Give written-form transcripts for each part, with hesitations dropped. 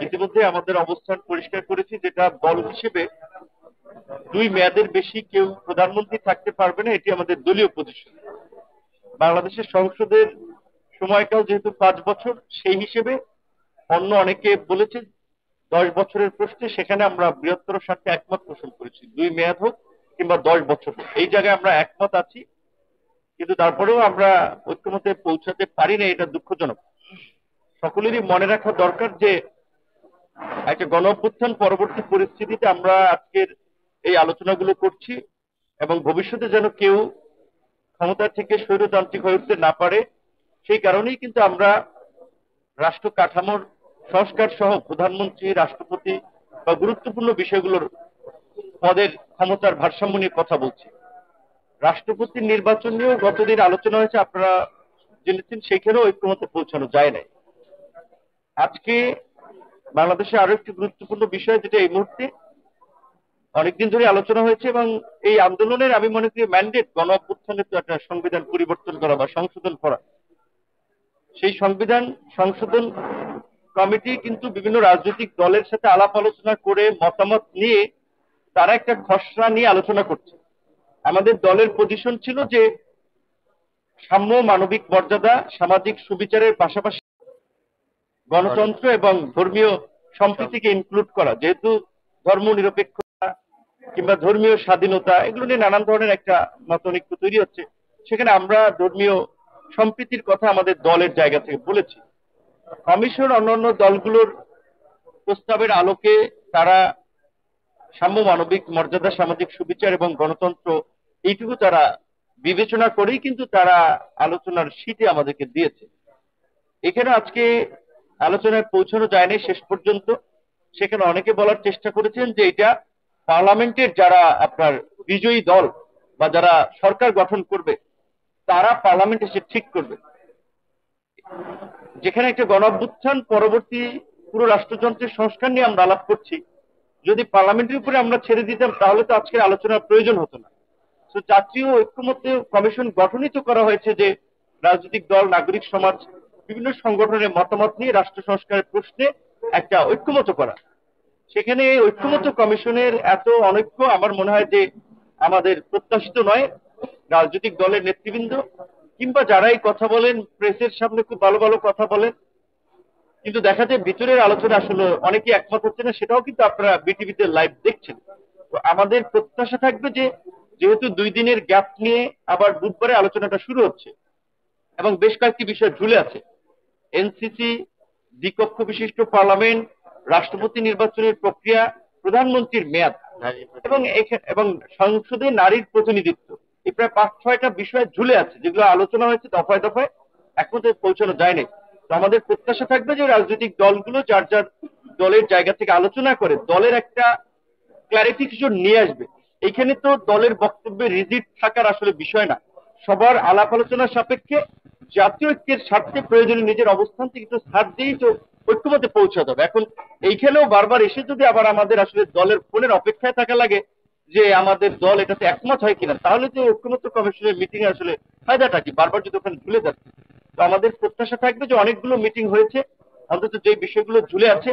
ইতিমধ্যে আমাদের অবস্থান পরিষ্কার করেছি, যেটা দল হিসেবে 2 মেয়াদের বেশি কেউ প্রধানমন্ত্রী থাকতে পারবে না, এটি আমাদের দলীয় পজিশন। বাংলাদেশের সংসদের সময়কাল যেহেতু 5 বছর, সেই হিসেবে অন্য অনেকে বলেছে 10 বছরের প্রশ্নে, সেখানে আমরা বৃহত্তর স্বার্থে একমত পোষণ করেছি। 2 মেয়াদ হোক কিংবা 10 বছর হোক, এই জায়গায় আমরা একমত আছি। কিন্তু তারপরেও আমরা ঐক্যমতে পৌঁছাতে পারি না, এটা দুঃখজনক। সকলেরই মনে রাখা দরকার যে একটা গণ অভ্যুত্থান পরবর্তী পরিস্থিতিতে আমরা আজকের এই আলোচনাগুলো করছি, এবং ভবিষ্যতে যেন কেউ ক্ষমতা থেকে স্বৈরতান্ত্রিক হয়ে উঠতে না পারে, সেই কারণেই কিন্তু আমরা রাষ্ট্র কাঠামোর সংস্কার সহ প্রধানমন্ত্রী, রাষ্ট্রপতি বা গুরুত্বপূর্ণ বিষয়গুলোর পদের ক্ষমতার ভারসাম্য নিয়ে কথা বলছি। রাষ্ট্রপতির নির্বাচন নিয়েও গতদিন আলোচনা হয়েছে, আপনারা জেনেছেন, সেখানেও ঐক্যমতে পৌঁছানো যায় নাই। আজকে বাংলাদেশে আরো একটি গুরুত্বপূর্ণ বিষয়, যেটা এই মুহূর্তে অনেকদিন ধরে আলোচনা হয়েছে, এবং এই আন্দোলনের আমি মনে করি ম্যান্ডেট গণ অভ্যুত্থানের তো একটা সংবিধান পরিবর্তন করা বা সংশোধন করা। সেই সংবিধান সংশোধন কমিটি কিন্তু বিভিন্ন রাজনৈতিক দলের সাথে আলাপ আলোচনা করে মতামত নিয়ে তারা একটা খসড়া নিয়ে আলোচনা করছে। আমাদের দলের পজিশন ছিল যে সাম্য, মানবিক মর্যাদা, সামাজিক সুবিচারের পাশাপাশি গণতন্ত্র এবং ধর্মীয় সম্প্রীতিকে ইনক্লুড করা, যেহেতু ধর্ম নিরপেক্ষতা কিংবা ধর্মীয় স্বাধীনতা এগুলো নিয়ে নানান ধরনের একটা মতনৈক্য তৈরি হচ্ছে, সেখানে আমরা ধর্মীয় সম্প্রীতির কথা আমাদের দলের জায়গা থেকে বলেছি। কমিশন অন্যান্য দলগুলোর প্রস্তাবের আলোকে তারা সাম্য, মানবিক মর্যাদা, সামাজিক সুবিচার এবং গণতন্ত্র, এইটুকু তারা বিবেচনা করেই কিন্তু তারা আলোচনার শীটে আমাদেরকে দিয়েছে। এখানে আজকে আলোচনায় পৌঁছানো যায়নি শেষ পর্যন্ত। সেখানে অনেকে বলার চেষ্টা করেছেন যে এটা পার্লামেন্টের যারা আপনার বিজয়ী দল বা যারা সরকার গঠন করবে তারা পার্লামেন্ট এসে ঠিক করবে। যেখানে একটা গণ অভ্যুত্থান পরবর্তী পুরো রাষ্ট্রযন্ত্রের সংস্কার নিয়ে আমরা আলাপ করছি, যদি পার্লামেন্টের উপরে আমরা ছেড়ে দিতাম তাহলে তো আজকের আলোচনার প্রয়োজন হতো না। তো জাতীয় ঐক্যমত্যে কমিশন গঠনই তো করা হয়েছে যে রাজনৈতিক দল, নাগরিক সমাজ, বিভিন্ন সংগঠনের মতামত নিয়ে রাষ্ট্র সংস্কারের প্রশ্নে একটা ঐক্যমত করা। সেখানে ঐক্যমত কমিশনের এত অনৈক্য আমার মনে হয় যে আমাদের প্রত্যাশিত নয়। রাজনৈতিক দলের নেতৃবৃন্দ কিংবা যারাই কথা বলেন, প্রেসের সামনে খুব ভালো ভালো কথা বলেন, কিন্তু দেখা যায় ভিতরের আলোচনা আসলে অনেকে একমত হচ্ছে না, সেটাও কিন্তু আপনারা বিটিভিতে লাইভ দেখছেন। তো আমাদের প্রত্যাশা থাকবে যে যেহেতু 2 দিনের গ্যাপ নিয়ে আবার বুধবারে আলোচনাটা শুরু হচ্ছে এবং বেশ কয়েকটি বিষয় ঝুলে আছে, এনসিসি, দ্বিকক্ষ বিশিষ্ট পার্লামেন্ট, রাষ্ট্রপতি নির্বাচনের প্রক্রিয়া, প্রধানমন্ত্রীর মেয়াদ এবং সংসদে নারীর প্রতিনিধিত্ব, এই প্রায় 5-6টা বিষয় ঝুলে আছে, যেগুলো আলোচনা হয়েছে দফায় দফায়, এখনো পৌঁছানো যায়নি। তো আমাদের প্রত্যাশা থাকবে যে রাজনৈতিক দলগুলো যার যার দলের জায়গা থেকে আলোচনা করে দলের একটা ক্লারিফিকেশন নিয়ে আসবে। এখানে তো দলের বক্তব্যে রিজিড থাকার আসলে বিষয় না, সবার আলাপ আলোচনার সাপেক্ষে জাতীয় ঐক্যের স্বার্থে প্রয়োজনীয় নিজের অবস্থান থেকে একটু ছাড় দিয়েই তো ঐক্যমতে পৌঁছাতে হবে। এখন এইখানেও বারবার এসে যদি আবার আমাদের আসলে দলের ফোনের অপেক্ষায় থাকা লাগে যে আমাদের দল এটাতে একমত হয় কিনা, তাহলে তো ঐক্যমত্য কমিশনের মিটিং এ আসলে ফায়দাটা কি, বারবার যদি ওখানে ঝুলে যাচ্ছে। তো আমাদের প্রত্যাশা থাকবে যে অনেকগুলো মিটিং হয়েছে, অন্তত যে বিষয়গুলো ঝুলে আছে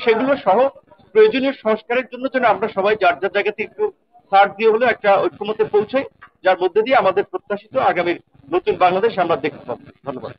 সেগুলো সহ প্রয়োজনীয় সংস্কারের জন্য যেন আমরা সবাই যার যার জায়গা থেকে একটু ছাড় দিয়ে হলেও একটা ঐক্যমতে পৌঁছাই, যার মধ্যে দিয়ে আমাদের প্রত্যাশিত আগামীর নতুন বাংলাদেশ আমরা দেখতে পাবো। ধন্যবাদ।